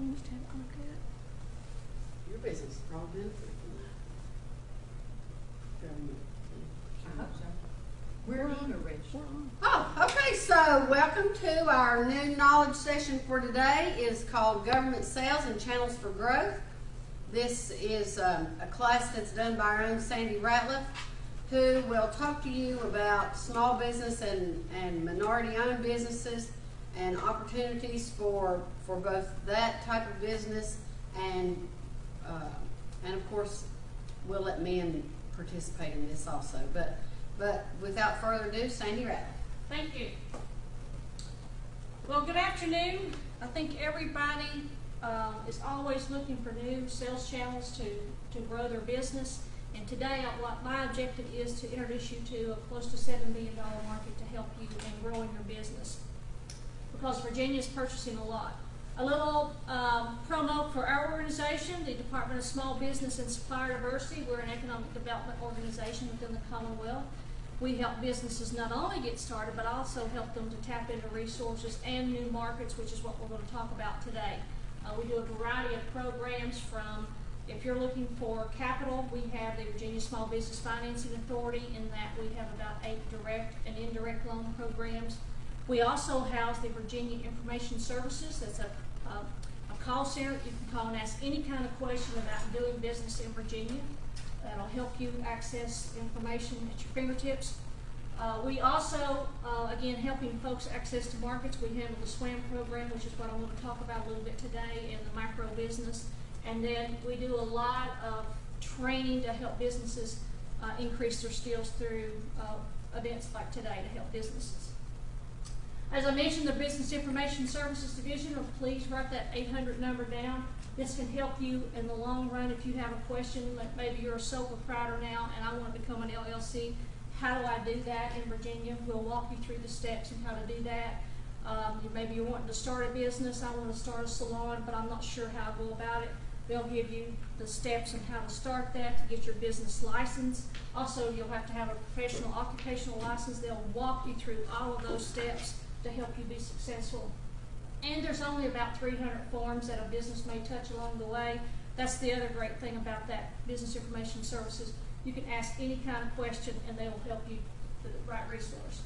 used to have it like that. Your business is probably benefit from that. Government. I hope so. We're on a register. Oh, okay, so welcome to our new knowledge session for today. Is called Government Sales and Channels for Growth. This is a class that's done by our own Sandy Ratliff, who will talk to you about small business and minority-owned businesses and opportunities for both that type of business and of course we'll let men participate in this also. But without further ado, Sandy Ratliff. Thank you. Well, good afternoon. I think everybody is always looking for new sales channels to grow their business. And today, my objective is to introduce you to a close to $7 billion market to help you in growing your business. Because Virginia is purchasing a lot. A little promo for our organization, the Department of Small Business and Supplier Diversity. We're an economic development organization within the Commonwealth. We help businesses not only get started, but also help them to tap into resources and new markets, which is what we're going to talk about today. We do a variety of programs from, if you're looking for capital, we have the Virginia Small Business Financing Authority. In that we have about 8 direct and indirect loan programs. We also house the Virginia Information Services. That's a call center. You can call and ask any kind of question about doing business in Virginia. That'll help you access information at your fingertips. We also, again, helping folks access to markets. We handle the SWAM program, which is what I want to talk about a little bit today, in the micro business. And then we do a lot of training to help businesses increase their skills through events like today to help businesses. As I mentioned, the Business Information Services Division, please write that 800 number down. This can help you in the long run if you have a question, like maybe you're a sole proprietor now and I want to become an LLC. How do I do that in Virginia? We'll walk you through the steps and how to do that. Maybe you're wanting to start a business. I want to start a salon, but I'm not sure how to go about it. They'll give you the steps on how to start that, to get your business license. Also, you'll have to have a professional occupational license. They'll walk you through all of those steps to help you be successful. And there's only about 300 forms that a business may touch along the way. That's the other great thing about that Business Information Services. You can ask any kind of question and they will help you with the right resource.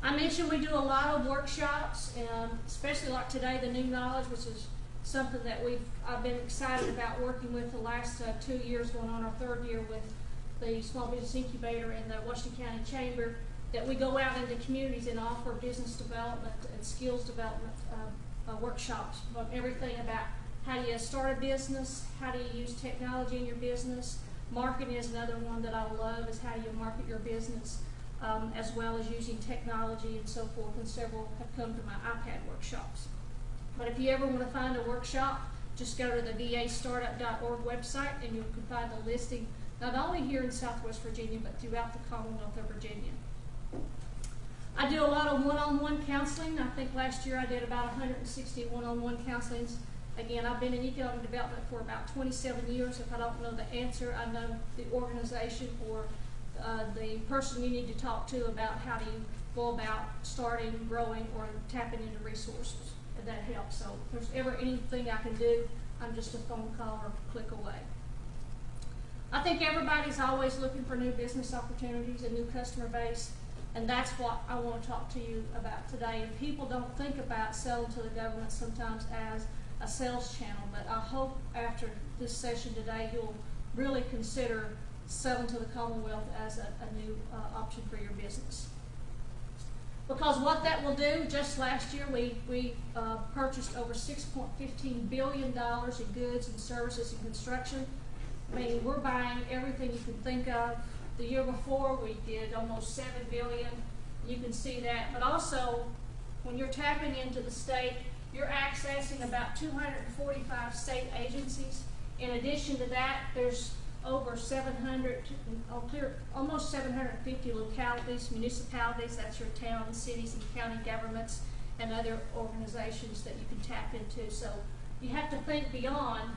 I mentioned we do a lot of workshops, and especially like today, the New Knowledge, which is something that I've been excited about working with the last 2 years, going on our 3rd year with the Small Business Incubator and the Washington County Chamber, that we go out into communities and offer business development and skills development workshops on everything about how do you start a business, how do you use technology in your business. Marketing is another one that I love, is how do you market your business, as well as using technology and so forth, and several have come to my iPad workshops. But if you ever want to find a workshop, just go to the vastartup.org website and you can find the listing not only here in Southwest Virginia, but throughout the Commonwealth of Virginia. I do a lot of one-on-one counseling. I think last year I did about 160 one-on-one counselings. Again, I've been in economic development for about 27 years. If I don't know the answer, I know the organization or the person you need to talk to about how do you go about starting, growing, or tapping into resources. And that helps. So if there's ever anything I can do, I'm just a phone call or a click away. I think everybody's always looking for new business opportunities, a new customer base. And that's what I want to talk to you about today. And people don't think about selling to the government sometimes as a sales channel, but I hope after this session today you'll really consider selling to the Commonwealth as a new option for your business. Because what that will do, just last year we purchased over $6.15 billion in goods and services and construction. I mean, we're buying everything you can think of. The year before we did almost $7 billion. You can see that. But also, when you're tapping into the state, you're accessing about 245 state agencies. In addition to that, there's over 700, almost 750 localities, municipalities, that's your towns, cities, and county governments, and other organizations that you can tap into. So you have to think beyond.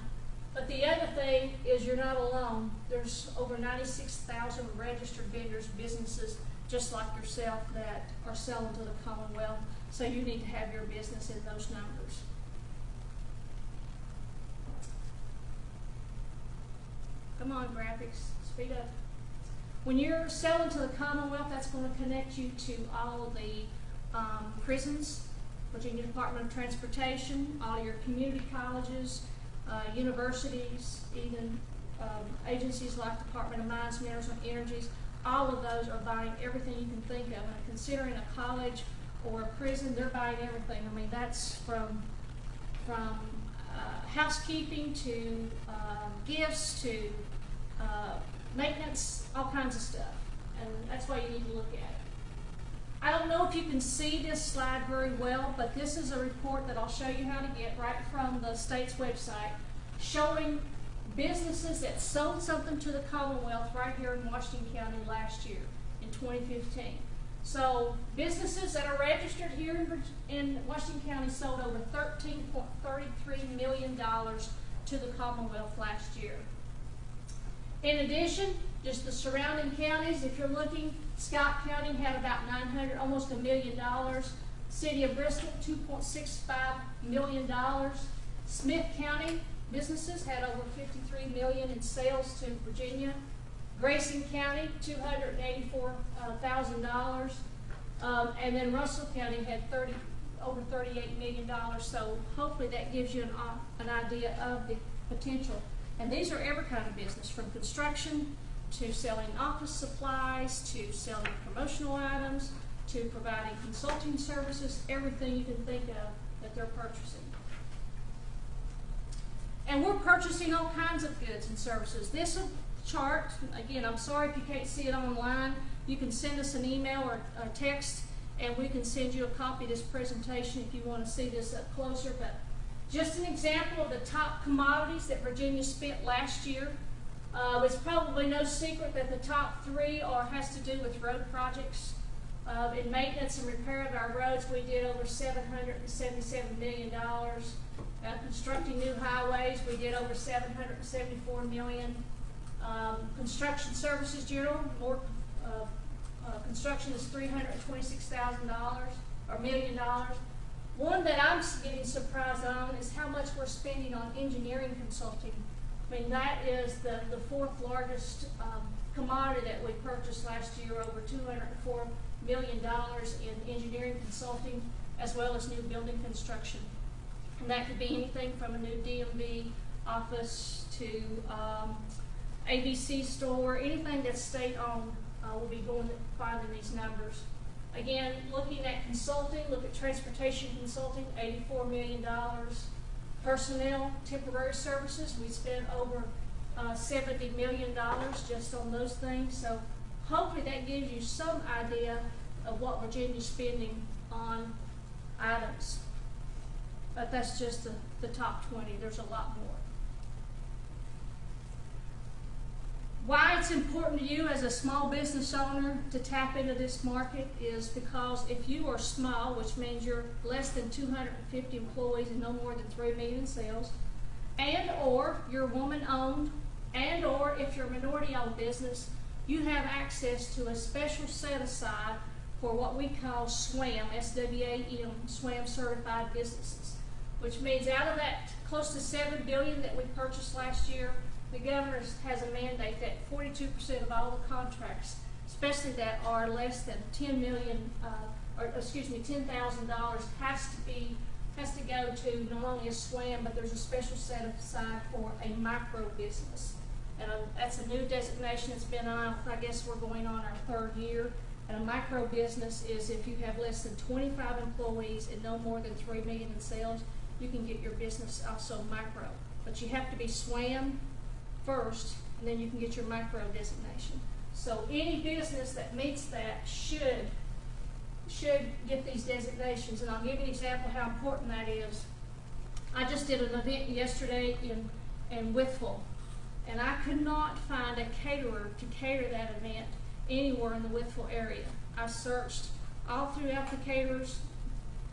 But the other thing is you're not alone. There's over 96,000 registered vendors, businesses just like yourself that are selling to the Commonwealth. So you need to have your business in those numbers. Come on, graphics, speed up. When you're selling to the Commonwealth, that's going to connect you to all of the prisons, Virginia Department of Transportation, all your community colleges, universities, even agencies like Department of Mines, Minerals, and Energies. All of those are buying everything you can think of. And considering a college or a prison, they're buying everything. I mean, that's from housekeeping to gifts to maintenance, all kinds of stuff. And that's why you need to look at it. I don't know if you can see this slide very well, but this is a report that I'll show you how to get right from the state's website, showing businesses that sold something to the Commonwealth right here in Washington County last year, in 2015. So businesses that are registered here in Washington County sold over $13.33 million to the Commonwealth last year. In addition, just the surrounding counties, if you're looking, Scott County had about almost $1 million. City of Bristol, $2.65 million. Smith County businesses had over $53 million in sales to Virginia. Grayson County, $284,000. And then Russell County had over $38 million. So hopefully that gives you an idea of the potential. And these are every kind of business, from construction to selling office supplies, to selling promotional items, to providing consulting services, everything you can think of that they're purchasing. And we're purchasing all kinds of goods and services. This chart, again, I'm sorry if you can't see it online. You can send us an email or a text, and we can send you a copy of this presentation if you want to see this up closer. But just an example of the top commodities that Virginia spent last year. It's probably no secret that the top three has to do with road projects. In maintenance and repair of our roads, we did over $777 million. Constructing new highways, we did over $774 million. Construction services general, more construction is $326,000 or $1 million. One that I'm getting surprised on is how much we're spending on engineering consulting. I mean, that is the fourth largest commodity that we purchased last year, over $204 million in engineering consulting, as well as new building construction. And that could be anything from a new DMV office to ABC store, anything that's state-owned will be finding these numbers. Again, looking at consulting, look at transportation consulting, $84 million. Personnel, temporary services, we spent over $70 million just on those things. So hopefully that gives you some idea of what Virginia's spending on items. But that's just the top 20. There's a lot more. Why it's important to you as a small business owner to tap into this market is because if you are small, which means you're less than 250 employees and no more than $3 million in sales, and or you're woman-owned, and or if you're a minority-owned business, you have access to a special set-aside for what we call SWAM, S-W-A-M, SWAM Certified Businesses, which means out of that close to $7 billion that we purchased last year, the governor has a mandate that 42% of all the contracts, especially that are less than $10,000, has to go to not only a SWAM, but there's a special set aside for a micro business. And that's a new designation that's been on, I guess we're going on our third year. And a micro business is if you have less than 25 employees and no more than $3 million in sales, you can get your business also micro. But you have to be SWAM first, and then you can get your micro designation. So any business that meets that should get these designations. And I'll give you an example of how important that is. I just did an event yesterday in Whitfield, and I could not find a caterer to cater that event anywhere in the Whitfield area. I searched all throughout the caterers,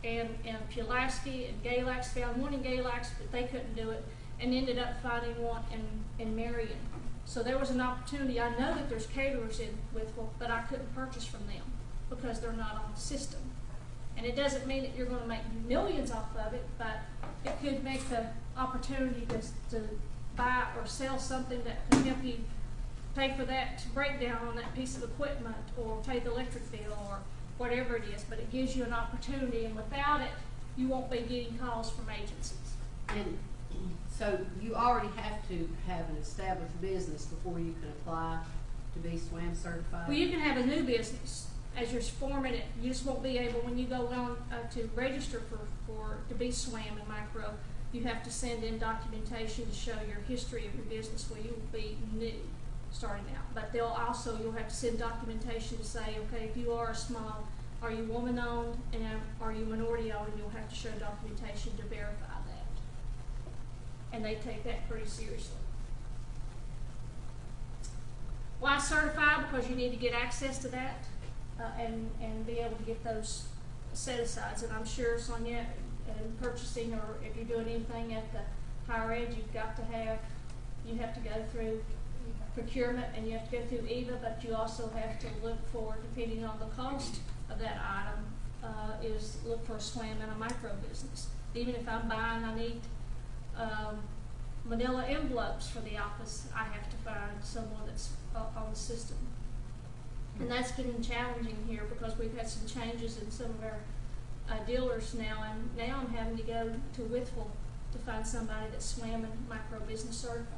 and Pulaski and Galax, found one in Galax, but they couldn't do it, and ended up finding one in Marion. So there was an opportunity. I know that there's caterers in Whitfield, but I couldn't purchase from them because they're not on the system. And it doesn't mean that you're going to make millions off of it, but it could make the opportunity to buy or sell something that can help you pay for that breakdown on that piece of equipment, or pay the electric bill, or whatever it is, but it gives you an opportunity, and without it, you won't be getting calls from agencies. And so you already have to have an established business before you can apply to be SWAM certified? Well, you can have a new business as you're forming it. You just won't be able, when you go on to register to be SWAM and micro, you have to send in documentation to show your history of your business where you will be new starting out. But you'll have to send documentation to say, okay, if you are a small, are you woman owned and are you minority owned, and you'll have to show documentation to verify that. And they take that pretty seriously. Why certify? Because you need to get access to that and be able to get those set asides. And I'm sure, Sonia, in purchasing, or if you're doing anything at the higher ed, you have to go through procurement and you have to go through EVA, but you also have to look for, depending on the cost of that item, look for a SWAM and a micro business. Even if I'm buying, I need manila envelopes for the office, I have to find someone that's on the system. And that's been challenging here because we've had some changes in some of our dealers now, and now I'm having to go to Withville to find somebody that's SWAM and micro business certified.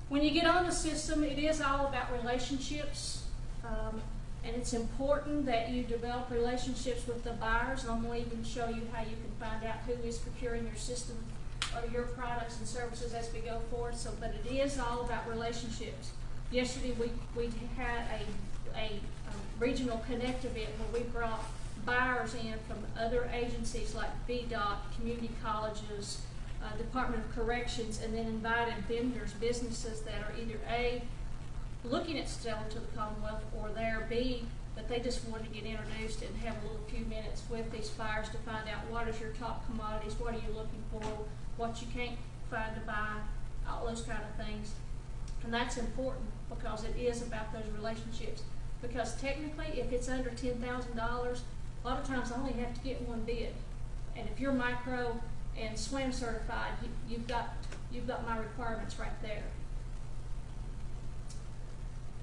When you get on the system, it is all about relationships, and it's important that you develop relationships with the buyers. And I'm going to even show you how you can find out who is procuring your system or your products and services as we go forward. But it is all about relationships. Yesterday we had a regional connect event where we brought buyers in from other agencies like VDOT, community colleges, Department of Corrections, and then invited vendors, businesses that are either A, looking at selling to the Commonwealth, or there, B, but they just want to get introduced and have a little few minutes with these buyers to find out what is your top commodities, what are you looking for, what you can't find to buy, all those kind of things. And that's important because it is about those relationships. Because technically, if it's under $10,000, a lot of times I only have to get one bid. And if you're micro and SWAM certified, you've got my requirements right there.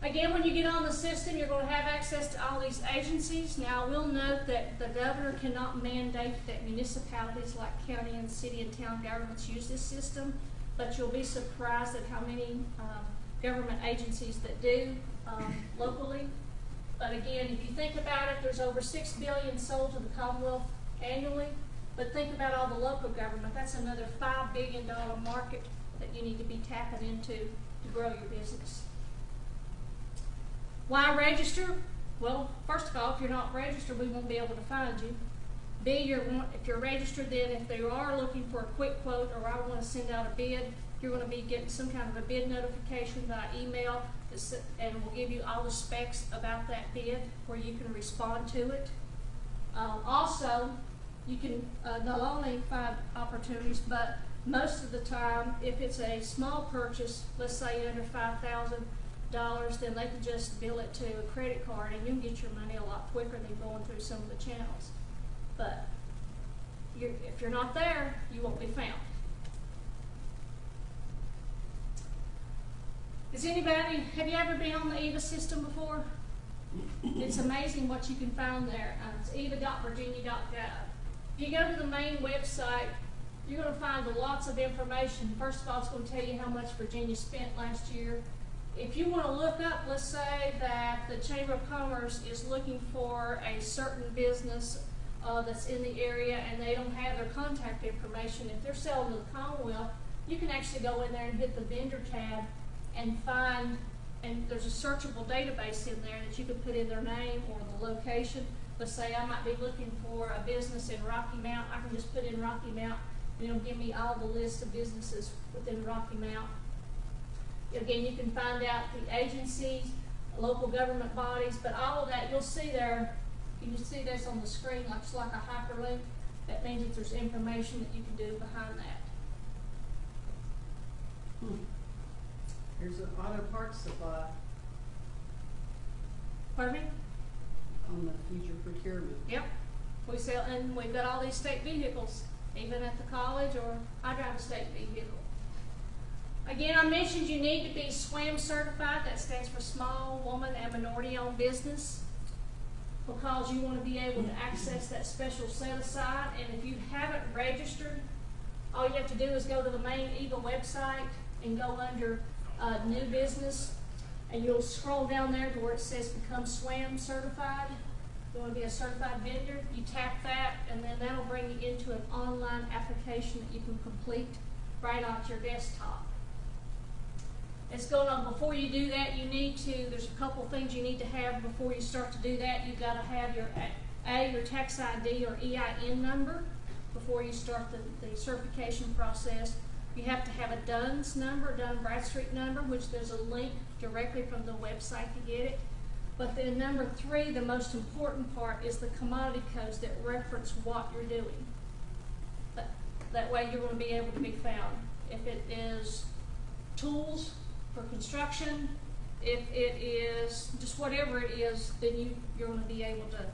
Again, when you get on the system, you're going to have access to all these agencies. Now, I will note that the governor cannot mandate that municipalities like county and city and town governments use this system, but you'll be surprised at how many government agencies that do locally. But again, if you think about it, there's over $6 billion sold to the Commonwealth annually. But think about all the local government. That's another $5 billion market that you need to be tapping into to grow your business. Why register? Well, first of all, if you're not registered, we won't be able to find you. B, if you're registered, then if they are looking for a quick quote, or I want to send out a bid, you're going to be getting some kind of a bid notification by email, and we'll give you all the specs about that bid where you can respond to it. Also, you can not only find opportunities, but most of the time, if it's a small purchase, let's say under $5,000, then they can just bill it to a credit card, and you can get your money a lot quicker than going through some of the channels. But if you're not there, you won't be found. Have you ever been on the EVA system before? It's amazing what you can find there. It's eva.virginia.gov. If you go to the main website, you're going to find lots of information. First of all, it's going to tell you how much Virginia spent last year. If you want to look up, let's say that the Chamber of Commerce is looking for a certain business that's in the area and they don't have their contact information. If they're selling to the Commonwealth, you can actually go in there and hit the vendor tab and find, and there's a searchable database in there that you can put in their name or the location. Let's say I might be looking for a business in Rocky Mount. I can just put in Rocky Mount and it'll give me all the list of businesses within Rocky Mount. Again, you can find out the agencies, local government bodies, but all of that you'll see there. You can see this on the screen, it's like a hyperlink. That means that there's information that you can do behind that. There's an auto parts supply Pardon me? on the future procurement. Yep. We sell, and we've got all these state vehicles, even at the college or I drive a state vehicle. Again, I mentioned you need to be SWAM certified. That stands for Small Woman and Minority Owned Business, because you want to be able to access that special set aside. And if you haven't registered, all you have to do is go to the main EVA website and go under New Business, and you'll scroll down there to where it says Become SWAM Certified. You want to be a certified vendor, you tap that, and then that'll bring you into an online application that you can complete right onto your desktop. It's going on. Before you do that, there's a couple things you need to have before you start to do that. You've got to have your tax ID or EIN number before you start the certification process. You have to have a DUNS number, Dun Bradstreet number, which there's a link directly from the website to get it. But then number 3, the most important part, is the commodity codes that reference what you're doing. That way you're going to be able to be found. If it is tools for construction, if it is just whatever it is, then you're going to be able to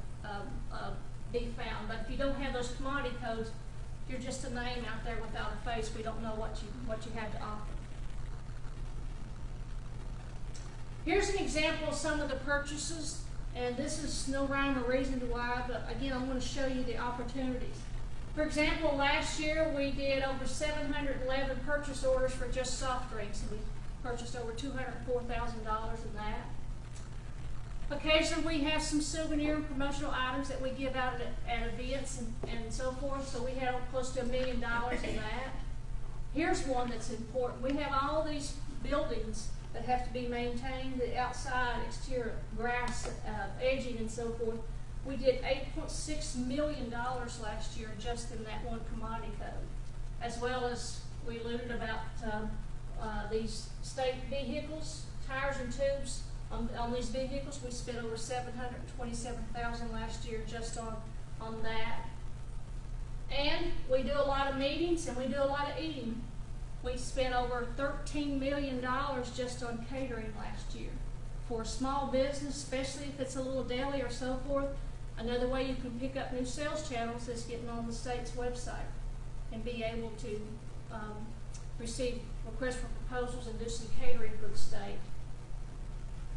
be found. But if you don't have those commodity codes, you're just a name out there without a face. We don't know what you have to offer. Here's an example of some of the purchases, and this is no rhyme or reason to why, but again, I'm going to show you the opportunities. For example, last year we did over 711 purchase orders for just soft drinks, and we purchased over $204,000 in that. Occasionally we have some souvenir and promotional items that we give out at events and so forth, so we had close to $1 million in that. Here's one that's important. We have all these buildings that have to be maintained, the outside, exterior, grass, edging, and so forth. We did $8.6 million last year just in that one commodity code, as well as we looted about these state vehicles, tires and tubes. On these vehicles, we spent over $727,000 last year just on that. And we do a lot of meetings and we do a lot of eating. We spent over $13 million just on catering last year. For a small business, especially if it's a little deli or so forth, another way you can pick up new sales channels is getting on the state's website and be able to receive requests for proposals and do some catering for the state.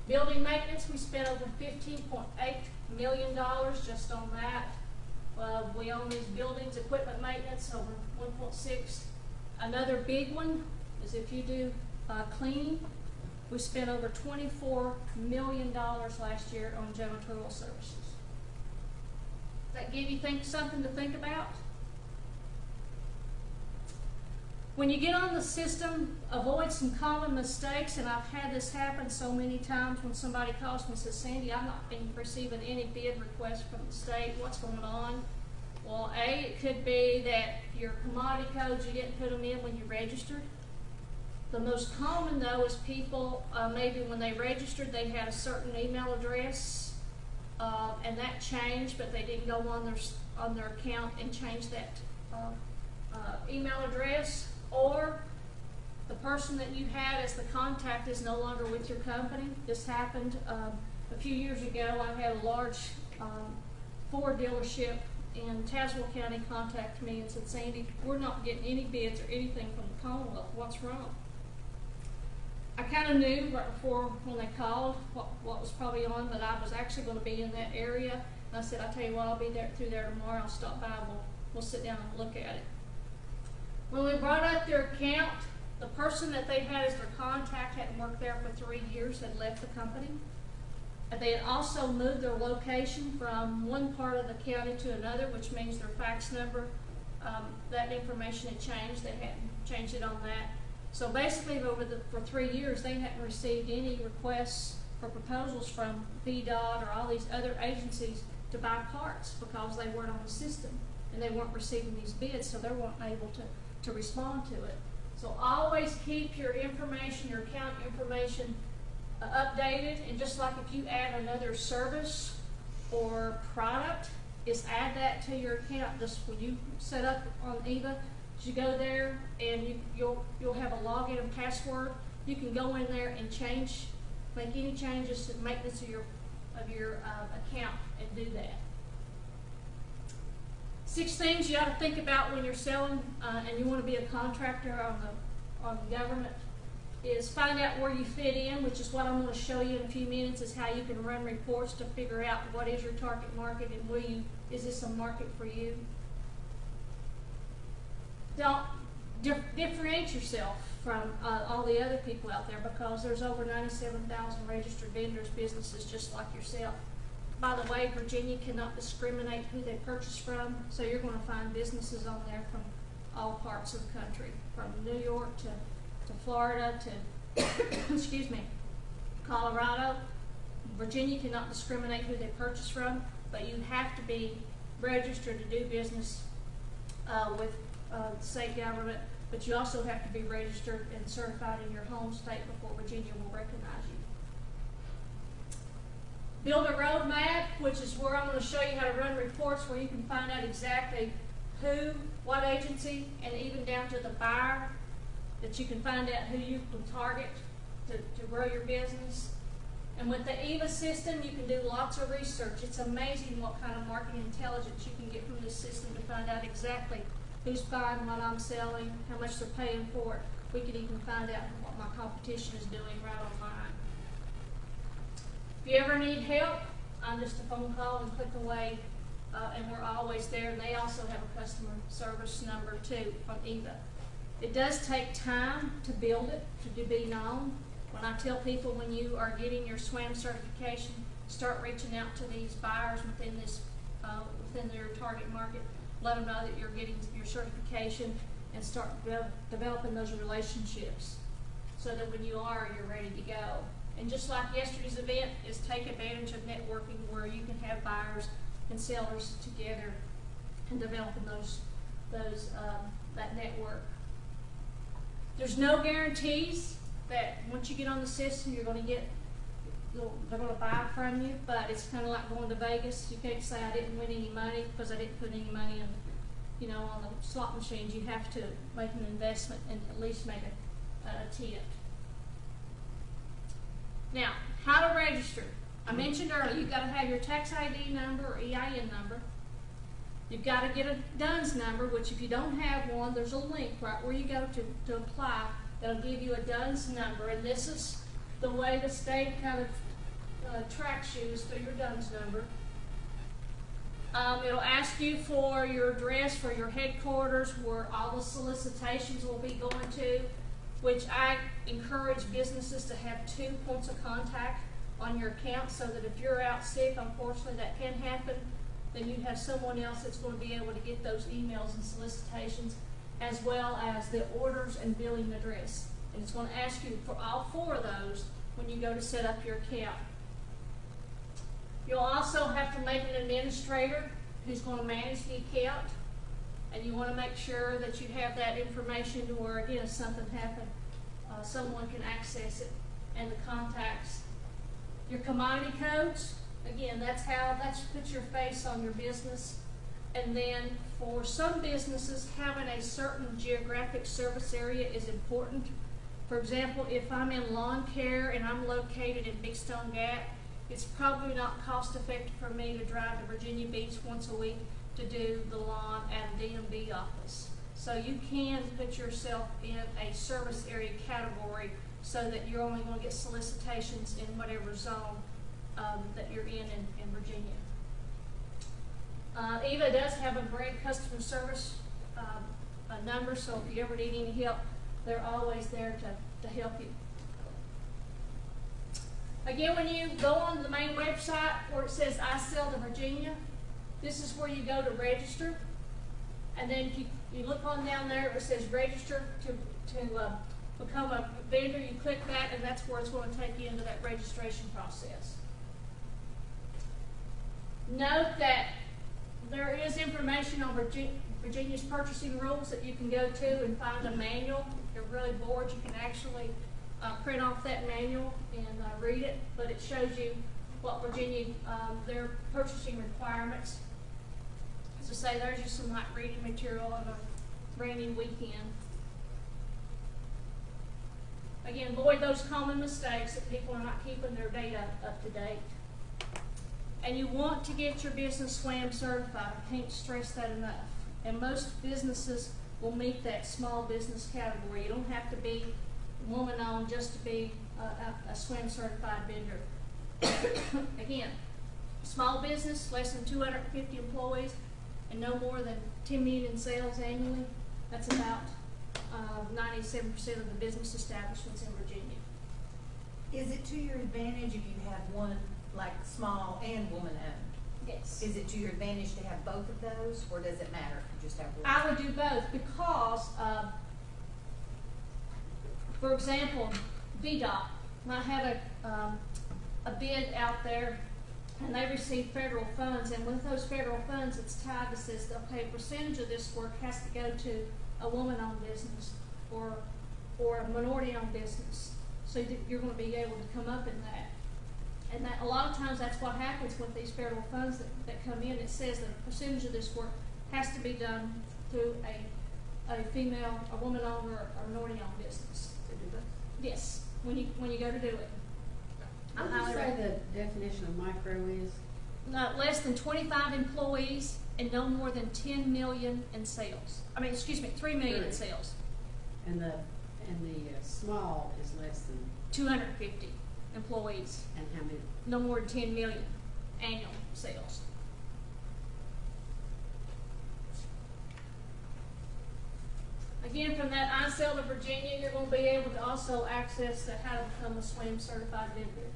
Building maintenance, we spent over $15.8 million just on that. We own these buildings, equipment maintenance, over 1.6. Another big one is if you do cleaning, we spent over $24 million last year on janitorial services. Does that give you something to think about? When you get on the system, avoid some common mistakes, and I've had this happen so many times when somebody calls me and says, Sandy, I'm not receiving any bid requests from the state. What's going on? Well, it could be that your commodity codes, you didn't put them in when you registered. The most common, though, is people, maybe when they registered, they had a certain email address, and that changed, but they didn't go on their account and change that email address. Or the person that you had as the contact is no longer with your company. This happened a few years ago. I had a large Ford dealership in Tazewell County contact me and said, Sandy, we're not getting any bids or anything from the Commonwealth. What's wrong? I kind of knew right before when they called what was probably on, but I was actually going to be in that area. And I said, I'll tell you what, I'll be through there tomorrow. I'll stop by. We'll sit down and look at it. When we brought up their account, the person that they had as their contact hadn't worked there for 3 years, had left the company. They had also moved their location from one part of the county to another, which means their fax number, that information had changed. They hadn't changed it on that. So basically, for 3 years, they hadn't received any requests for proposals from VDOT or all these other agencies to buy parts because they weren't on the system and they weren't receiving these bids, so they weren't able to respond to it. So always keep your information, your account information updated, and just like if you add another service or product, is add that to your account. Just when you set up on EVA, you go there and you'll have a login and password. You can go in there and make any changes to maintenance of your account and do that. 6 things you ought to think about when you're selling and you want to be a contractor on the government is find out where you fit in, which is what I'm going to show you in a few minutes, is how you can run reports to figure out what is your target market and is this a market for you. Don't differentiate yourself from all the other people out there, because there's over 97,000 registered vendors, businesses just like yourself. By the way, Virginia cannot discriminate who they purchase from, so you're going to find businesses on there from all parts of the country, from New York to Florida to, excuse me, Colorado. Virginia cannot discriminate who they purchase from, but you have to be registered to do business with the state government, but you also have to be registered and certified in your home state before Virginia will recognize you. Build a roadmap, which is where I'm going to show you how to run reports where you can find out exactly who, what agency, and even down to the buyer, that you can find out who you can target to grow your business. And with the EVA system, you can do lots of research. It's amazing what kind of marketing intelligence you can get from this system to find out exactly who's buying what I'm selling, how much they're paying for it. We can even find out what my competition is doing right online. If you ever need help, I'm just a phone call and click away, and we're always there. And they also have a customer service number too on EVA. It does take time to build it, to be known. When I tell people, when you are getting your SWAM certification, start reaching out to these buyers within their target market. Let them know that you're getting your certification and start developing those relationships so that when you are, you're ready to go. And just like yesterday's event, is take advantage of networking where you can have buyers and sellers together and developing that network. There's no guarantees that once you get on the system, they're going to buy from you, but it's kind of like going to Vegas. You can't say I didn't win any money because I didn't put any money in, on the slot machines. You have to make an investment and at least make a tip. Now, how to register. I mentioned earlier, you've got to have your tax ID number or EIN number. You've got to get a DUNS number, which if you don't have one, there's a link right where you go to apply. That'll give you a DUNS number, and this is the way the state kind of tracks you, is through your DUNS number. It'll ask you for your address for your headquarters, where all the solicitations will be going to, which I encourage businesses to have 2 points of contact on your account, so that if you're out sick, unfortunately that can happen, then you have someone else that's going to be able to get those emails and solicitations, as well as the orders and billing address. And it's going to ask you for all 4 of those when you go to set up your account. You'll also have to make an administrator who's going to manage the account, and you want to make sure that you have that information to where, again, if something happened, someone can access it, and the contacts. Your commodity codes, again, that's puts your face on your business. And then for some businesses, having a certain geographic service area is important. For example, if I'm in lawn care and I'm located in Big Stone Gap, it's probably not cost effective for me to drive to Virginia Beach once a week to do the lawn at a DMV office. So you can put yourself in a service area category so that you're only going to get solicitations in whatever zone that you're in Virginia. EVA does have a great customer service number, so if you ever need any help, they're always there to help you. Again, when you go on the main website where it says I Sell to Virginia, this is where you go to register. And then you look on down there where it says register to become a vendor. You click that, and that's where it's going to take you into that registration process. Note that there is information on Virginia's purchasing rules that you can go to and find a manual. If you're really bored, you can actually print off that manual and read it, but it shows you what Virginia, their purchasing requirements. As I say, there's just some light reading material on a rainy weekend. Again, avoid those common mistakes that people are not keeping their data up to date. And you want to get your business SWAM certified. I can't stress that enough. And most businesses will meet that small business category. You don't have to be woman-owned just to be a SWAM certified vendor. Again, small business, less than 250 employees, and no more than 10 million in sales annually. That's about 97% of the business establishments in Virginia. Is it to your advantage if you have one, like small and woman-owned? Yes. Is it to your advantage to have both of those, or does it matter if you just have one? I would do both because, for example, VDOT might have a bid out there and they receive federal funds, and with those federal funds, it's tied to says, okay, a percentage of this work has to go to a woman-owned business or a minority-owned business, so that you're going to be able to come up in that. And that a lot of times that's what happens with these federal funds that come in. It says that a percentage of this work has to be done through a female, a woman-owned, or a minority-owned business. To do both? Yes, when you go to do it. What did you say the definition of micro is? Not less than 25 employees and no more than 10 million in sales. 3 million in sales. And the small is less than, 250 employees, and how many? no more than 10 million annual sales. Again, from that I Sell to Virginia, you're going to be able to also access how to become a SWAM certified vendor.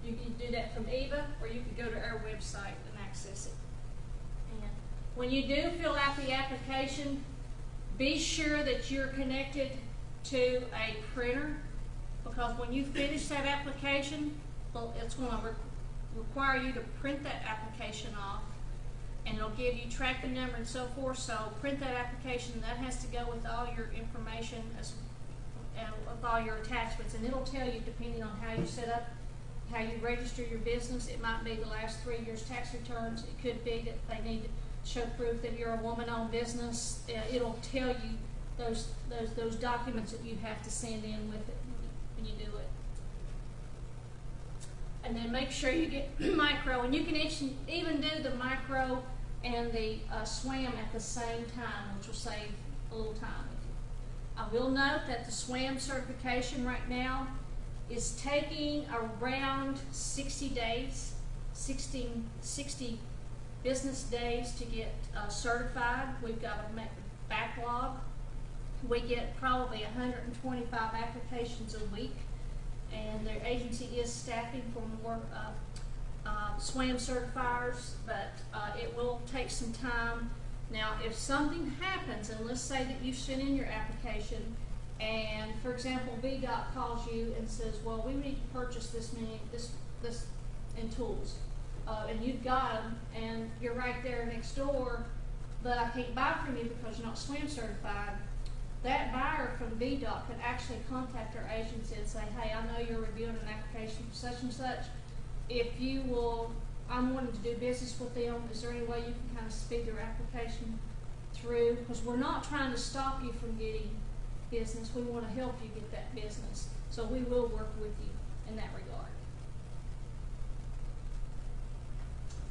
You can do that from EVA, or you can go to our website and access it. And when you do fill out the application, be sure that you're connected to a printer, because when you finish that application, well, it's going to require you to print that application off, and it'll give you tracking number and so forth. So print that application, and that has to go with all your information and with all your attachments, and it'll tell you, depending on how you set up, how you register your business. It might be the last 3 years' tax returns. It could be that they need to show proof that you're a woman-owned business. It'll tell you those documents that you have to send in with it when you do it. And then make sure you get micro, and you can even do the micro and the SWAM at the same time, which will save a little time. I will note that the SWAM certification right now is taking around 60 days, 60 business days to get certified. We've got a backlog. We get probably 125 applications a week, and their agency is staffing for more SWAM certifiers, but it will take some time. Now, if something happens, and let's say that you sent in your application, and for example, VDOT calls you and says, well, we need to purchase this in tools, and you've got them, and you're right there next door, but I can't buy from you because you're not SWAM certified. That buyer from VDOT could actually contact our agency and say, hey, I know you're reviewing an application for such and such. If you will, I'm wanting to do business with them, is there any way you can kind of speed their application through? Because we're not trying to stop you from getting business. We want to help you get that business. So we will work with you in that regard.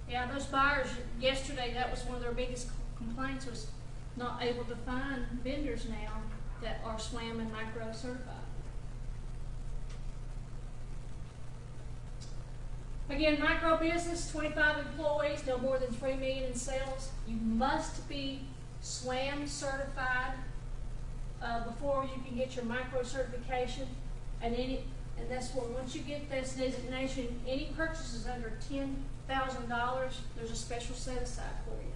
Yeah, those buyers yesterday, that was one of their biggest complaints, was not able to find vendors now that are SWAM and micro certified. Again, micro business, 25 employees, no more than 3 million in sales. You must be SWAM certified before you can get your micro certification, and that's what, once you get this designation, any purchases under $10,000, there's a special set aside for you.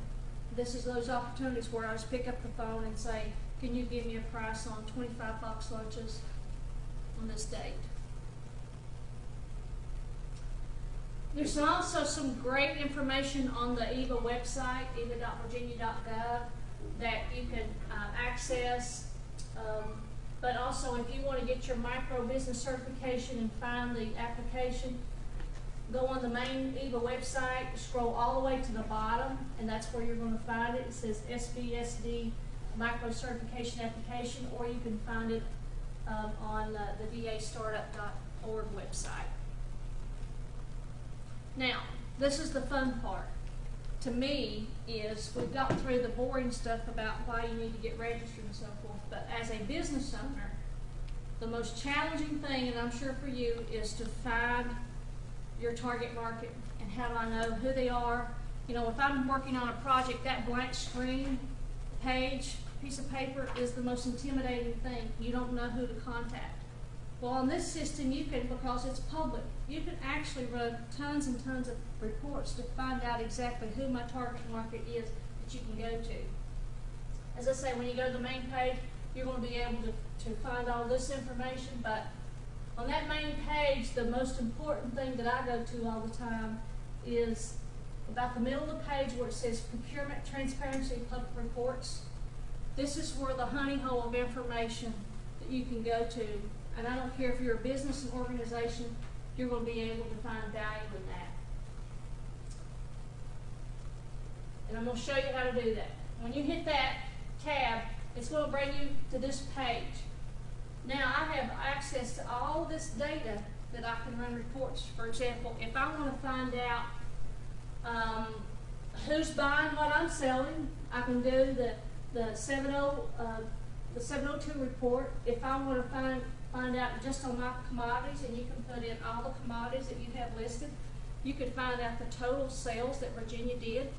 This is those opportunities where I just pick up the phone and say, can you give me a price on 25 box lunches on this date? There's also some great information on the EVA website, eva.virginia.gov, that you can access. But also, if you want to get your micro business certification and find the application, go on the main EVA website, scroll all the way to the bottom, and that's where you're going to find it. It says SBSD Micro Certification Application, or you can find it on the vastartup.org website. Now, this is the fun part. To me, is we've got through the boring stuff about why you need to get registered and so forth, but as a business owner, the most challenging thing, and I'm sure for you, is to find your target market. And how do I know who they are? You know, if I'm working on a project, that blank screen, page, piece of paper is the most intimidating thing. You don't know who to contact. Well, on this system, you can, because it's public, you can actually run tons and tons of reports to find out exactly who my target market is that you can go to. As I say, when you go to the main page, you're going to be able to find all this information, but on that main page, the most important thing that I go to all the time is about the middle of the page where it says Procurement Transparency Public Reports. This is where the honey hole of information that you can go to. And I don't care if you're a business and organization, you're going to be able to find value in that. And I'm going to show you how to do that. When you hit that tab, it's going to bring you to this page. Now I have access to all this data that I can run reports. For example, if I want to find out who's buying what I'm selling, I can do the 702 report. If I want to find out just on my commodities, and you can put in all the commodities that you have listed, you can find out the total sales that Virginia did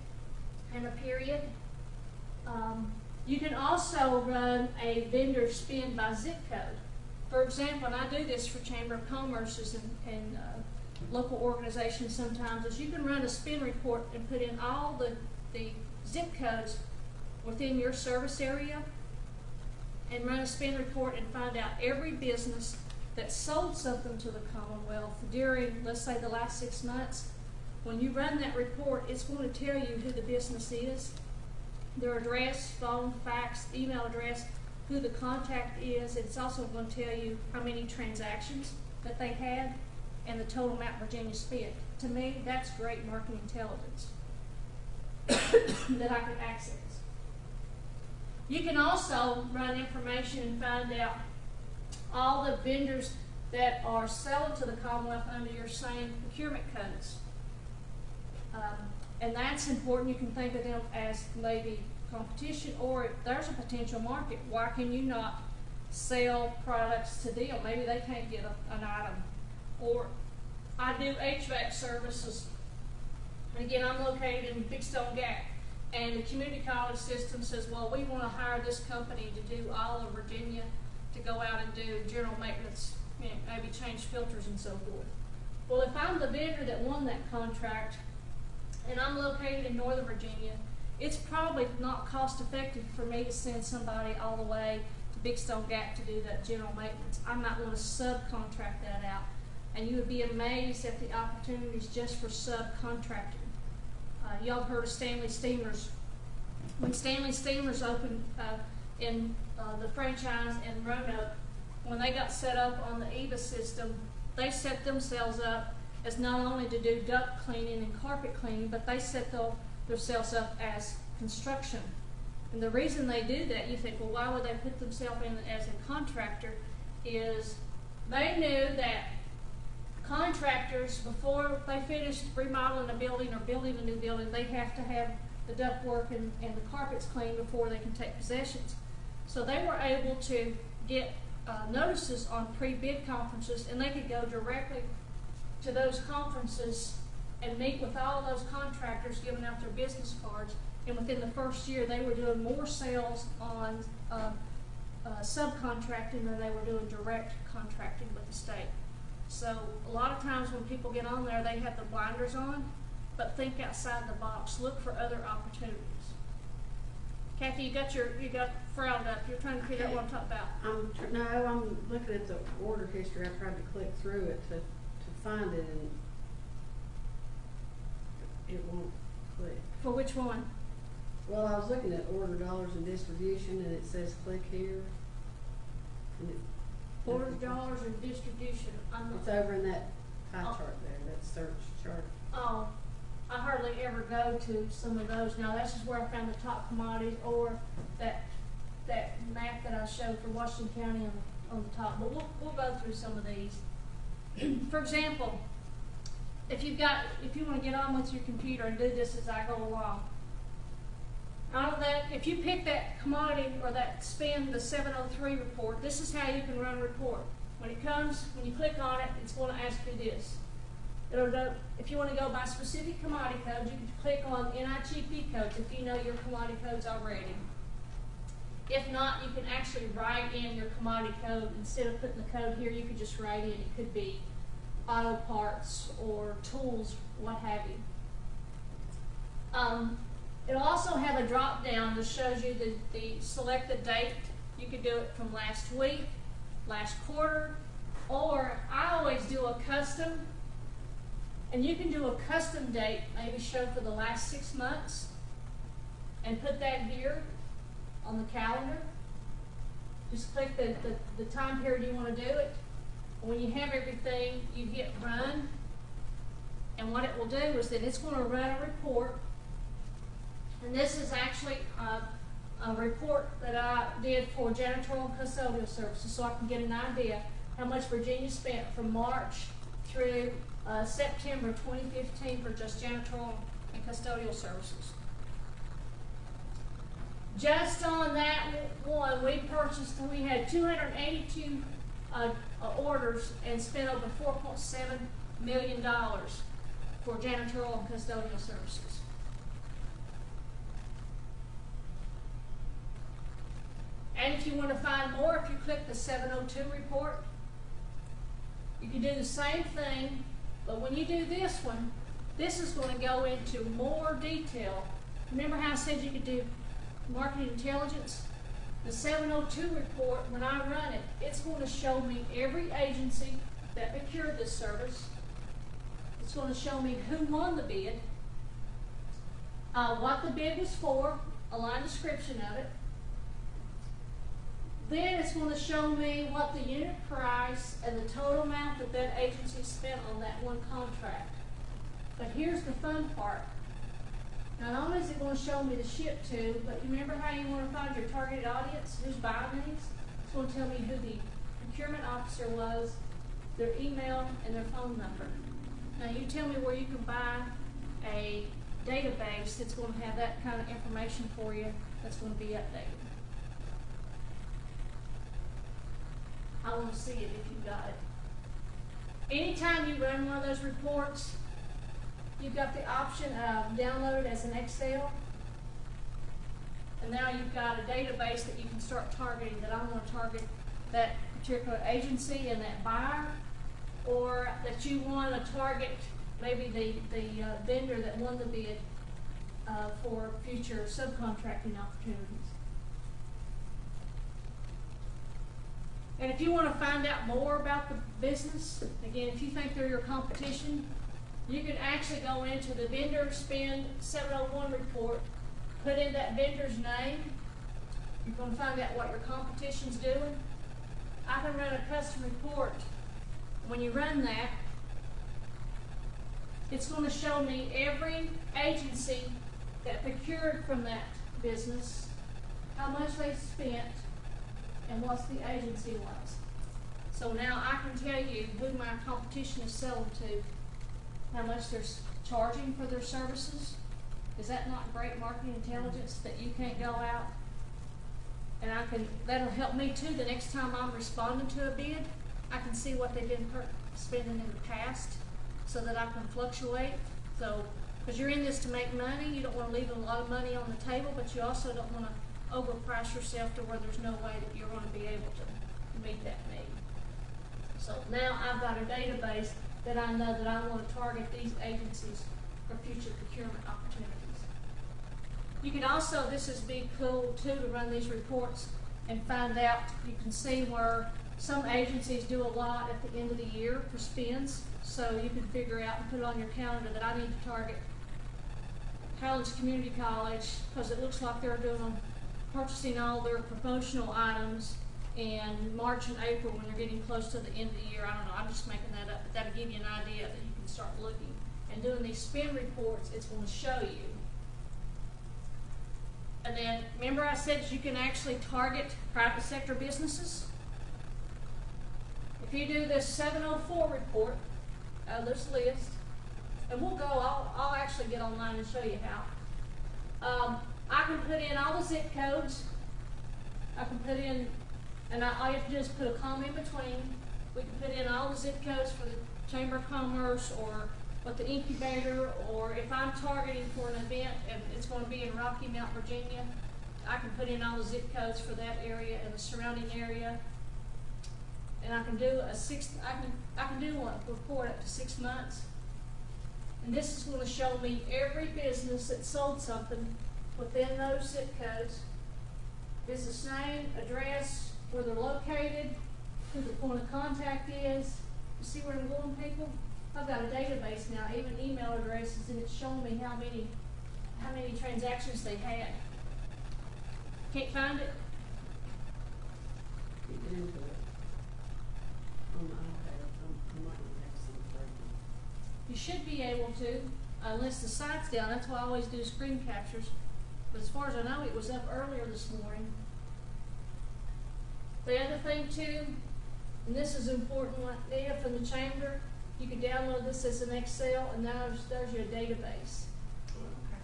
in a period. You can also run a vendor spend by zip code. For example, and I do this for Chamber of Commerce's and local organizations sometimes, is you can run a spend report and put in all the zip codes within your service area and run a spend report and find out every business that sold something to the Commonwealth during, let's say, the last 6 months. When you run that report, it's going to tell you who the business is, their address, phone, fax, email address, who the contact is. It's also going to tell you how many transactions that they had and the total amount Virginia spent. To me, that's great marketing intelligence that I can access. You can also run information and find out all the vendors that are selling to the Commonwealth under your same procurement codes. And that's important. You can think of them as maybe competition, or if there's a potential market, why can you not sell products to them? Maybe they can't get an item. Or I do HVAC services. And again, I'm located in Big Stone Gap. And the community college system says, well, we want to hire this company to do all of Virginia, to go out and do general maintenance, you know, maybe change filters and so forth. Well, if I'm the vendor that won that contract, and I'm located in Northern Virginia, it's probably not cost effective for me to send somebody all the way to Big Stone Gap to do that general maintenance. I might want to subcontract that out. And you would be amazed at the opportunities just for subcontracting. Y'all heard of Stanley Steamers. When Stanley Steamers opened in the franchise in Roanoke, when they got set up on the EVA system, they set themselves up as not only to do duct cleaning and carpet cleaning, but they set themselves up as construction. And the reason they do that, you think, well, why would they put themselves in as a contractor, is they knew that contractors, before they finished remodeling a building or building a new building, they have to have the duct work and the carpets cleaned before they can take possessions. So they were able to get notices on pre-bid conferences, and they could go directly to those conferences and meet with all those contractors, giving out their business cards. And within the first year, they were doing more sales on subcontracting than they were doing direct contracting with the state. So a lot of times when people get on there, they have the blinders on, but think outside the box. Look for other opportunities. Kathy, you got frowned up. You're trying to figure out what I'm talking about. No, I'm looking at the order history. I tried to click through it to find it, and it won't click. For which one? Well, I was looking at order dollars and distribution, and it says click here. And Order dollars and distribution. It's over in that pie chart there, that search chart. Oh, I hardly ever go to some of those. Now, this is where I found the top commodities, or that map that I showed for Washington County on the top. But we'll go through some of these. For example, if you want to get on with your computer and do this as I go along. Out of that, if you pick that commodity or that spend, the 703 report, this is how you can run a report. When it comes, when you click on it, it's going to ask you this. It'll go, if you want to go by specific commodity codes, you can click on NIGP codes if you know your commodity codes already. If not, you can actually write in your commodity code. Instead of putting the code here, you could just write in. It could be auto parts or tools, what have you. It'll also have a drop down that shows you the selected date. You could do it from last week, last quarter, or I always do a custom. And you can do a custom date, maybe show for the last 6 months, and put that here on the calendar. Just click the time period you want to do it. When you have everything, you hit run, and what it will do is that it's going to run a report. And this is actually a report that I did for janitorial and custodial services, so I can get an idea how much Virginia spent from March through September 2015 for just janitorial and custodial services. Just on that one, we had 282 orders and spent over $4.7 million for janitorial and custodial services. And if you want to find more, if you click the 702 report, you can do the same thing, but when you do this one, this is going to go into more detail. Remember how I said you could do marketing intelligence? The 702 report, when I run it, it's going to show me every agency that procured this service. It's going to show me who won the bid, what the bid was for, a line description of it. Then it's going to show me what the unit price and the total amount that that agency spent on that one contract. But here's the fun part. Not only is it going to show me the ship to, but you remember how you want to find your targeted audience, who's buying these? It's going to tell me who the procurement officer was, their email, and their phone number. Now you tell me where you can buy a database that's going to have that kind of information for you that's going to be updated. I want to see it if you've got it. Anytime you run one of those reports, you've got the option of download it as an Excel. And now you've got a database that you can start targeting, that I want to target that particular agency and that buyer, or that you want to target maybe the vendor that won the bid for future subcontracting opportunities. And if you want to find out more about the business, again, if you think they're your competition, you can actually go into the vendor spend 701 report, put in that vendor's name. You're going to find out what your competition's doing. I can run a custom report. When you run that, it's going to show me every agency that procured from that business, how much they spent, and what the agency was. So now I can tell you who my competition is selling to, how much they're charging for their services. Is that not great marketing intelligence that you can't go out? And that'll help me too the next time I'm responding to a bid. I can see what they've been spending in the past so that I can fluctuate. So, because you're in this to make money, you don't want to leave a lot of money on the table, but you also don't want to overprice yourself to where there's no way that you're going to be able to meet that need. So now I've got a database that I know that I want to target these agencies for future procurement opportunities. You can also, this is be cool too, to run these reports and find out, you can see where some agencies do a lot at the end of the year for spends. So you can figure out and put it on your calendar that I need to target Highlands Community College because it looks like they're doing purchasing all their promotional items in March and April when they're getting close to the end of the year. I don't know, I'm just making that up, but that'll give you an idea that you can start looking. And doing these spend reports, it's going to show you. And then, remember I said you can actually target private sector businesses? If you do this 704 report out of this list, and we'll go, I'll actually get online and show you how. I can put in all the zip codes. I can put in, and all you have to do is put a comma in between. We can put in all the zip codes for the Chamber of Commerce, or what the incubator, or if I'm targeting for an event and it's going to be in Rocky Mount, Virginia, I can put in all the zip codes for that area and the surrounding area. And I can do I can do one report up to 6 months. And this is going to show me every business that sold something within those zip codes. Business name, address, where they're located, who the point of contact is. You see where I'm going, people? I've got a database now, even email addresses, and it's showing me how many transactions they had. Can't find it? Get into it. On the iPad, I might have something. You should be able to, unless the site's down. That's why I always do screen captures. But as far as I know, it was up earlier this morning. The other thing too, and this is important, like there from the chamber, you can download this as an Excel, and there's your database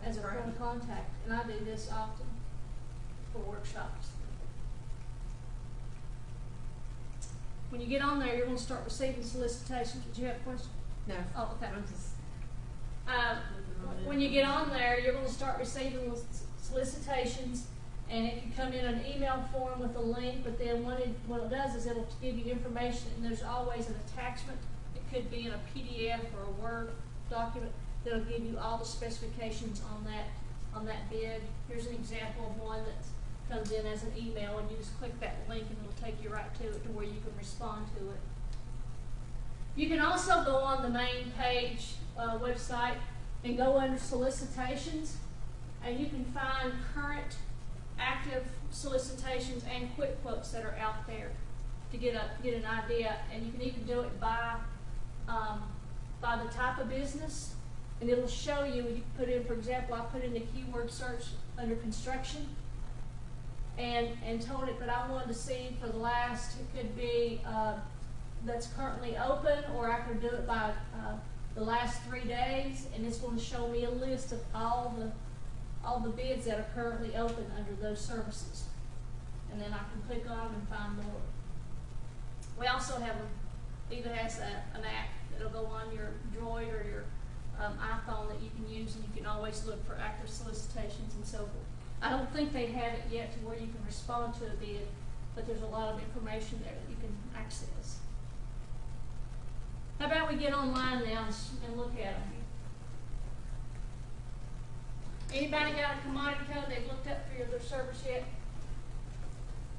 as a point of contact. And I do this often for workshops. When you get on there, you're going to start receiving solicitations. Did you have a question? No. Oh, okay. I'm just when you get on there, you're going to start receiving solicitations, and it can come in an email form with a link, but then what it does is it'll give you information, and there's always an attachment. It could be in a PDF or a Word document that'll give you all the specifications on that bid. Here's an example of one that comes in as an email, and you just click that link and it'll take you right to it to where you can respond to it. You can also go on the main page website and go under solicitations, and you can find current active solicitations and quick quotes that are out there to get an idea. And you can even do it by the type of business, and it'll show you. You put in, for example, I put in the keyword search under construction, and told it that I wanted to see for the last, it could be that's currently open, or I could do it by the last 3 days, and it's going to show me a list of all the bids that are currently open under those services. And then I can click on them and find more. We also have Eva has an app that'll go on your Droid or your iPhone that you can use, and you can always look for active solicitations and so forth. I don't think they have it yet to where you can respond to a bid, but there's a lot of information there that you can access. How about we get online now and look at them? Anybody got a commodity code they've looked up for their service yet?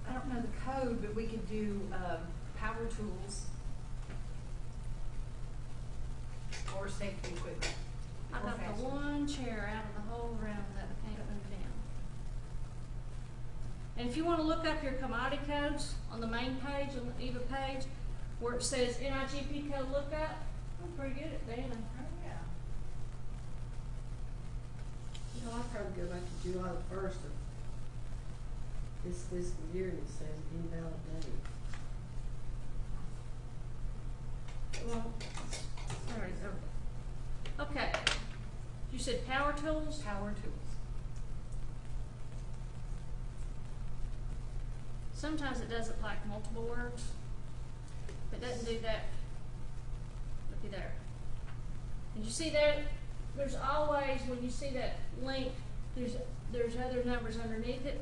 I don't know the code, but we could do power tools or safety equipment. I got the one chair out of the whole room that I can't move down. And if you want to look up your commodity codes on the main page, on the EVA page, where it says NIGP code lookup, I'm pretty good at that. Oh, yeah. You know, I'll probably go back to July the 1st of this fiscal year, and it says invalid date. Well, sorry. Okay. You said power tools? Power tools. Sometimes it doesn't like multiple words. If it doesn't do that, looky there. And you see there, there's always, when you see that link, there's other numbers underneath it.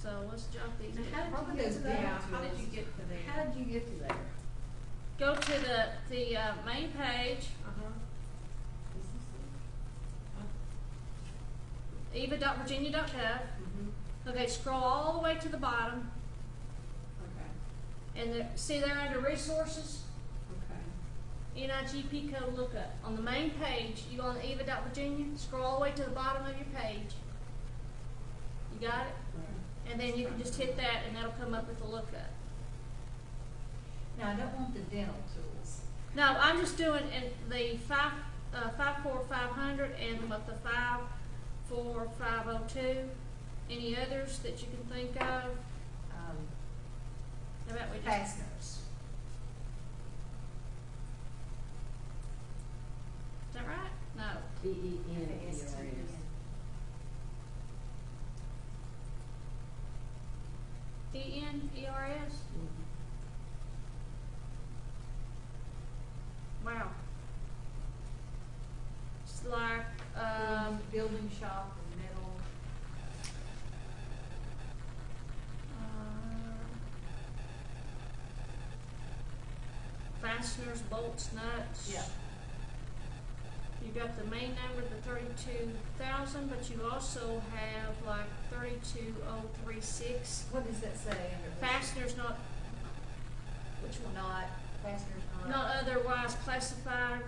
So let's jump these. Now, how did you get to down that? to How did this. you get to there? How did you get to there? Go to the main page, eva.virginia.gov. Mm-hmm. Okay, scroll all the way to the bottom, Okay. and see there under resources, Okay. NIGP code lookup. On the main page, you go on eva.virginia, scroll all the way to the bottom of your page. You got it? Right. And then you can just hit that, and that'll come up with the lookup. Now, I don't want the dental tools. No, I'm just doing the 54500 and what the 54502. Any others that you can think of? How about we just Fasteners. B-E-N-E-R-S. E-N-E-R-S? Wow. It's like, Building shop and metal. Fasteners, bolts, nuts. Yeah. You got the main number, the 32,000, but you also have like 32,036. What does that say under this? Fasteners not, which one? Not, fasteners not. Not otherwise classified,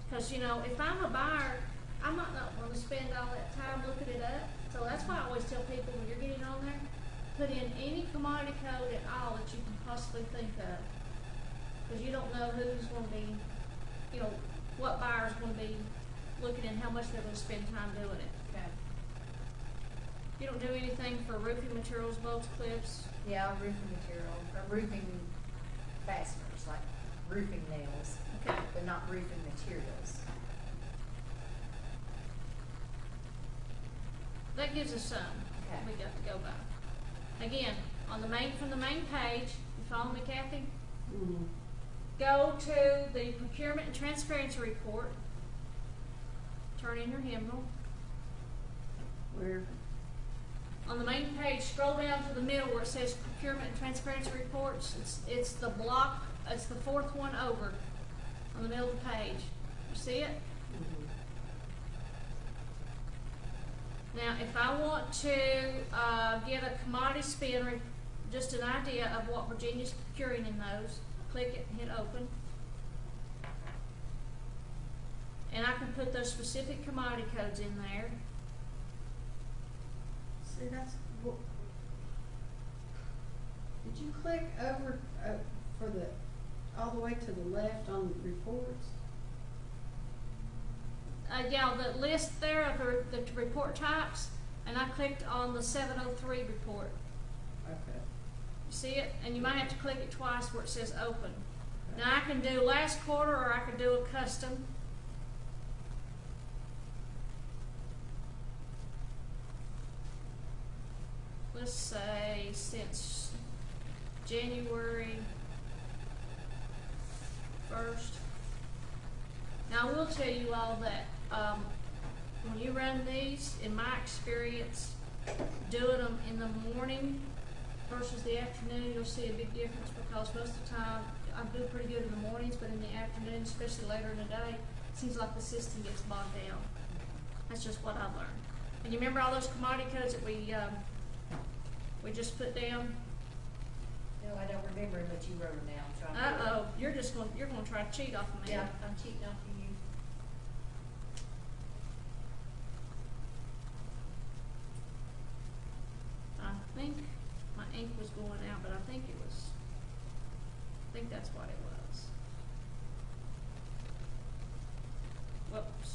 because you know, if I'm a buyer, I might not want to spend all that time looking it up. So that's why I always tell people when you're getting on there, put in any commodity code at all that you can possibly think of. Because you don't know who's going to be, you know, what buyer's going to be looking at how much they're going to spend time doing it. Okay. You don't do anything for roofing materials, bolts, clips. Yeah, roofing material, or roofing fasteners, like roofing nails, Okay. but not roofing materials. That gives us some. Okay. We got to go by. Again, on the main, from the main page, you follow me, Kathy? Mm-hmm. Go to the procurement and transparency report. Turn in your hymnal. Where? On the main page, scroll down to the middle where it says procurement and transparency reports. It's the block, it's the fourth one over on the middle of the page. You see it? Mm-hmm. Now, if I want to get a commodity spin, just an idea of what Virginia's procuring in those, click it and hit open. And I can put those specific commodity codes in there. See, that's, well, did you click over, for the, all the way to the left on reports? Yeah, the list there of the report types, and I clicked on the 703 report. Okay. You see it? And you might have to click it twice where it says open. Now I can do last quarter or I can do a custom. Let's say since January 1st. Now I will tell you all that when you run these, in my experience, doing them in the morning versus the afternoon, you'll see a big difference because most of the time I do pretty good in the mornings, but in the afternoon, especially later in the day, it seems like the system gets bogged down. That's just what I've learned. And you remember all those commodity codes that we just put down? No, I don't remember, but you wrote them down, so I'm. Uh-oh, you're gonna try to cheat off of me. Yeah, I'm cheating off of you. I think my ink was going out, but I think that's what it was. Whoops.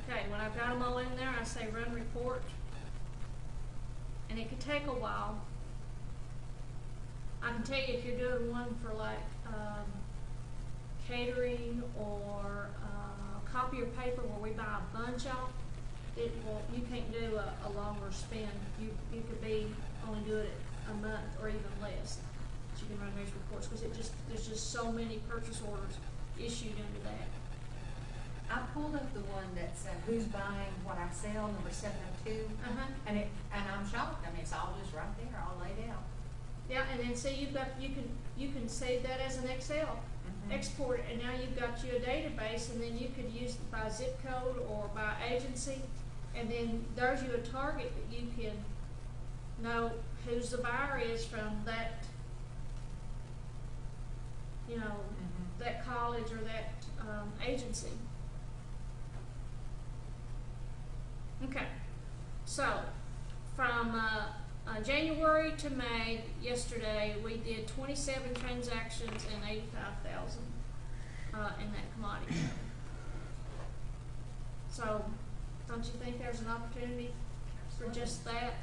Okay, when I've got them all in there, I say run report. And it could take a while. I can tell you if you're doing one for like catering or copier paper where we buy a bunch of, you can't do a longer spin. You could be only do it a month or even less. That you can run these reports because there's just so many purchase orders issued under that. I pulled up the one that's who's buying what I sell, number 702, and I'm shocked. I mean, it's all just right there, all laid out. Yeah, and then see you can save that as an Excel, export it, and now you've got you a database, and then you could use it by zip code or by agency, and then there's you a target that you can know who's the buyer is from that, you know, that college or that agency. Okay, so from January to May, yesterday, we did 27 transactions and 85,000 in that commodity. So, don't you think there's an opportunity for just that?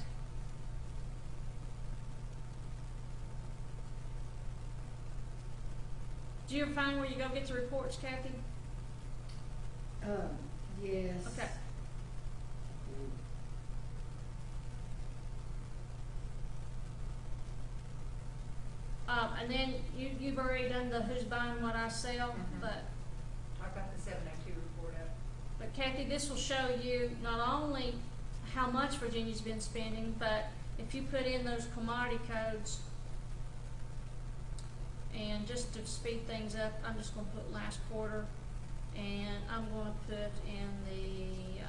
Did you ever find where you go get the reports, Kathy? Yes. Okay. And then you've already done the who's buying what I sell, Mhm. but I've got the 702 report up. Kathy, this will show you not only how much Virginia's been spending, but if you put in those commodity codes, and just to speed things up, I'm just gonna put last quarter, and I'm gonna put in the,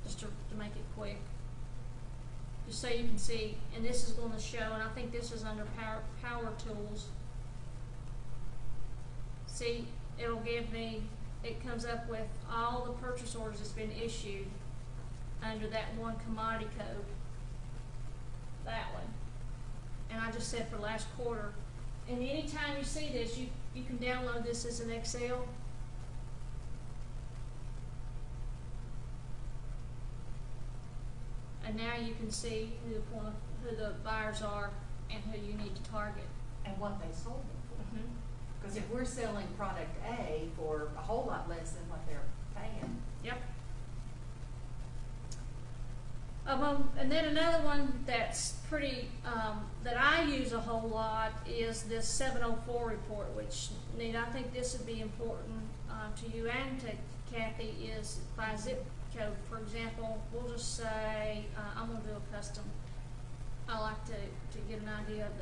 just to make it quick, just so you can see, and this is gonna show, and I think this is under power tools. See, it'll give me, it comes up with all the purchase orders that's been issued under that one commodity code, that one. And I just said for last quarter. And anytime you see this, you can download this as an Excel. And now you can see who the buyers are and who you need to target. And what they sold them for. Mm-hmm. Because if we're selling product A for a whole lot less than what they're paying. Yep. And then another one that's pretty, that I use a whole lot is this 704 report, which, Nita, I think this would be important to you and to Kathy, is by zip code. For example, we'll just say, I'm going to do a custom. I like to get an idea of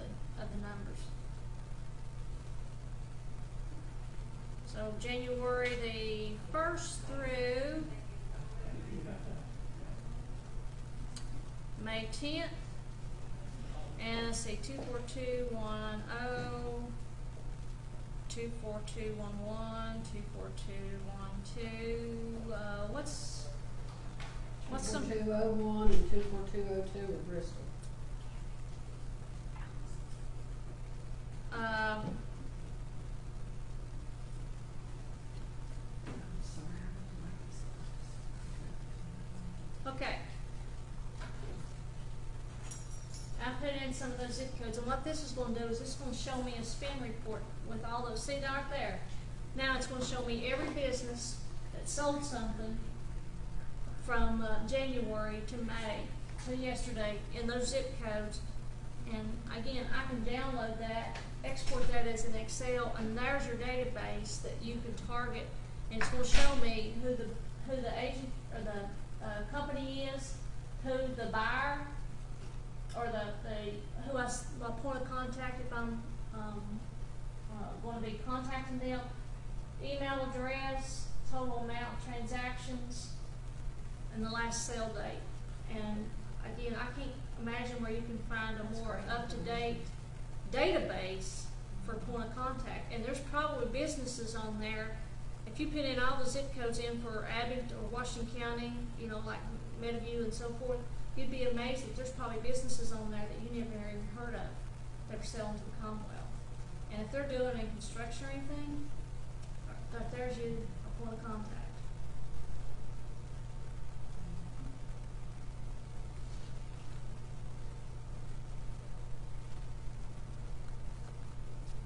the numbers. So January the 1st through May 10th, and let's see, 24210, 24211, 24212. What's some 24201 and 24202 at Bristol. Okay. I put in some of those zip codes, and what this is going to do is this is going to show me a spend report with all those. See right there? Now it's going to show me every business that sold something from January to May to yesterday in those zip codes. And again, I can download that, export that as an Excel, and there's your database that you can target, and it's going to show me who the agent or the company is, who the buyer, or who my point of contact if I'm going to be contacting them, email address, total amount, transactions, and the last sale date. And again, I can't imagine where you can find a more up-to-date database for point of contact. And there's probably businesses on there. If you put in all the zip codes in for Abbott or Washington County, you know, like Meadowview and so forth, you'd be amazed that there's probably businesses on there that you never even heard of that are selling to the Commonwealth. And if they're doing in construction or anything, there's you a point of contact.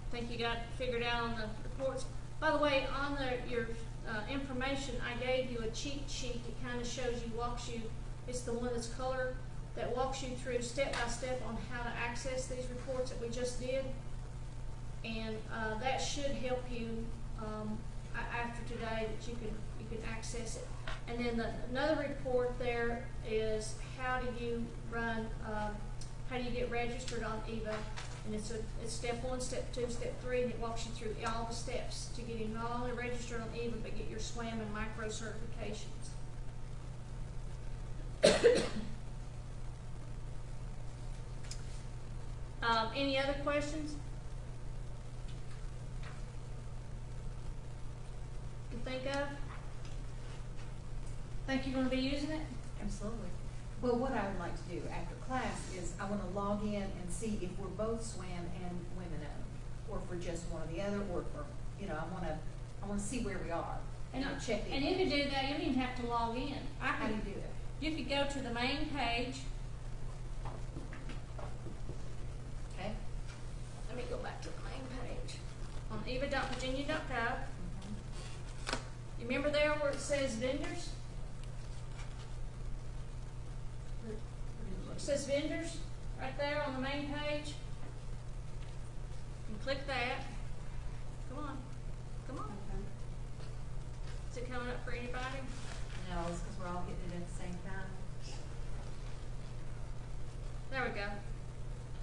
I think you got it figured out on the reports. By the way, on your information, I gave you a cheat sheet that kind of shows you, walks you, it's the one that's colored, that walks you through step by step on how to access these reports that we just did. And that should help you after today, that you can access it. And then another report there is how do you run, how do you get registered on EVA? And it's step 1, step 2, step 3, and it walks you through all the steps to getting not only registered on EVA, but get your SWAM and micro certifications. Any other questions? You think of? Think you're going to be using it? Absolutely. Well, what I would like to do after class is I want to log in and see if we're both SWAM and women owned, or if we're just one or the other, or you know, I want to see where we are, and I'll check it. And you could do that. You don't even have to log in. How do you do it? You could go to the main page. Okay. Let on eva.virginia.gov. You remember there where it says vendors? It says vendors right there on the main page. You click that. Come on. Come on. Okay. Is it coming up for anybody? No, it's because we're all getting it at the same time. There we go.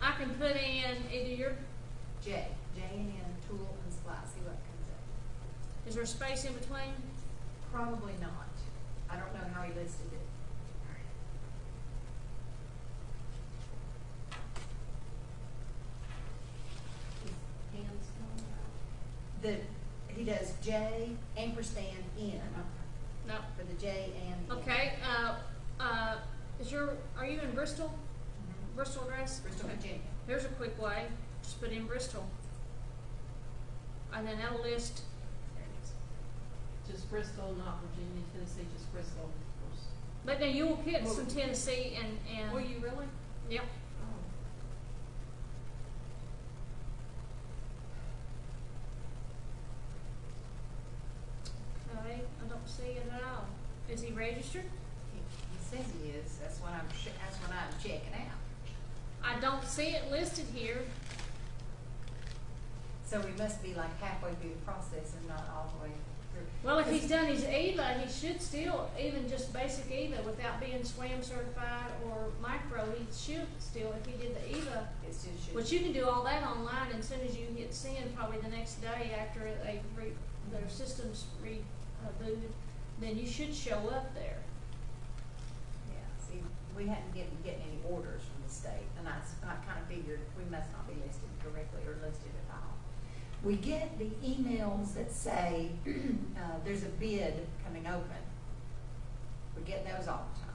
I can put in either your, J&N, tool and supply, see what comes up. is there a space in between? Probably not. I don't know how he listed it. He does J ampersand N No. for the J and N. Okay, are you in Bristol? Bristol address? Bristol, Okay. Virginia. Here's a quick way, just put in Bristol. And then that'll list, There it is. Just Bristol, not Virginia, Tennessee, just Bristol, of course. but then you will get some Tennessee and. Will you really? Yep. Oh. Okay, I don't see it at all. Is he registered? He says he is. That's what I'm checking out. I don't see it listed here. So we must be like halfway through the process and not all the way through. Well, if he's done his EVA, he should still, even just basic EVA without being SWAM certified or micro, he should still, if he did the EVA. It still should. But you can do all that online, and as soon as you hit send, probably the next day after their system's rebooted, then you should show up there. Yeah, see, we hadn't getting any orders from the state, and I kind of figured we must not be listed correctly or listed at all. We get the emails that say there's a bid coming open. We get those all the time.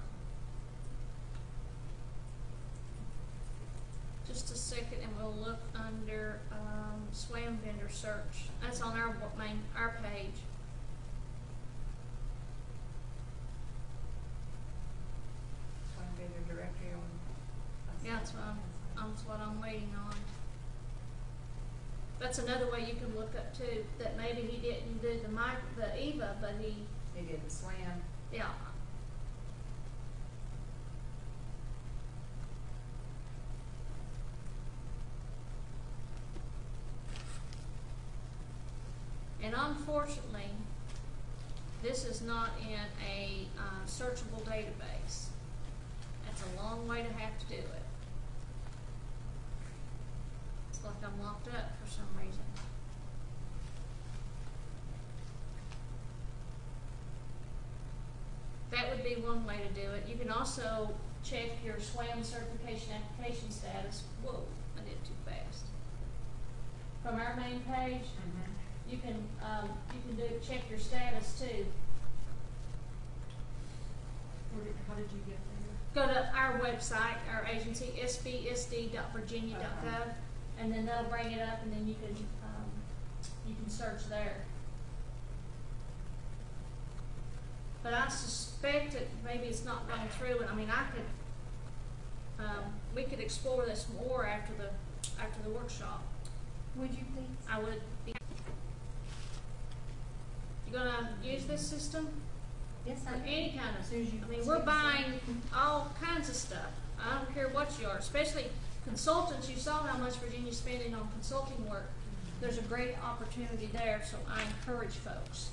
Just a second, and we'll look under SWAM vendor search. That's on our page. SWAM vendor directory on. Yeah, that's what I'm waiting on. That's another way you can look up too, that maybe he didn't do the EVA, but he, They did the SWAM. yeah. And unfortunately, this is not in a searchable database. That's a long way to have to do it. It's like I'm locked up for some reason. That would be one way to do it. You can also check your SWAM certification application status. Whoa, I did it too fast. From our main page, you can check your status too. How did you get there? Go to our website, our agency, sbsd.virginia.gov, and then they'll bring it up, and then you can search there. But I suspect that maybe it's not gone through, and I mean, we could explore this more after the workshop. Would you please? I would be. You gonna use this system? Yes, For I any kind of, As soon as you I mean, say we're so. buying all kinds of stuff. I don't care what you are, especially consultants. You saw how much Virginia's spending on consulting work. There's a great opportunity there, so I encourage folks.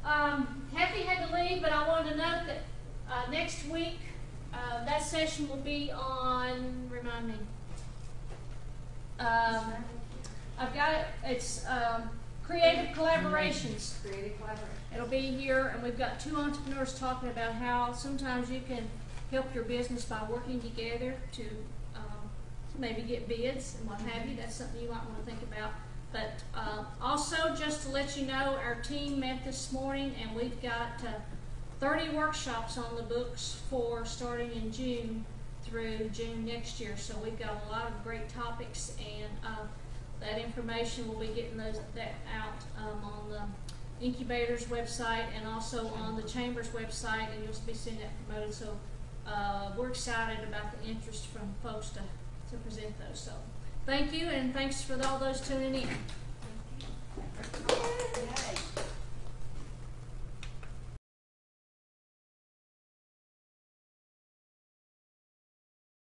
Kathy had to leave, but I wanted to note that next week, that session will be on, remind me. I've got it, it's creative collaborations. Creative collaboration. It'll be here, and we've got two entrepreneurs talking about how sometimes you can help your business by working together to maybe get bids and what have you. That's something you might want to think about. But also, just to let you know, our team met this morning, and we've got 30 workshops on the books for starting in June through June next year. So we've got a lot of great topics, and that information will be getting that out on the Incubator's website and also on the Chamber's website, and you'll be seeing that promoted. So we're excited about the interest from folks to present those. So thank you, and thanks for all those tuning in.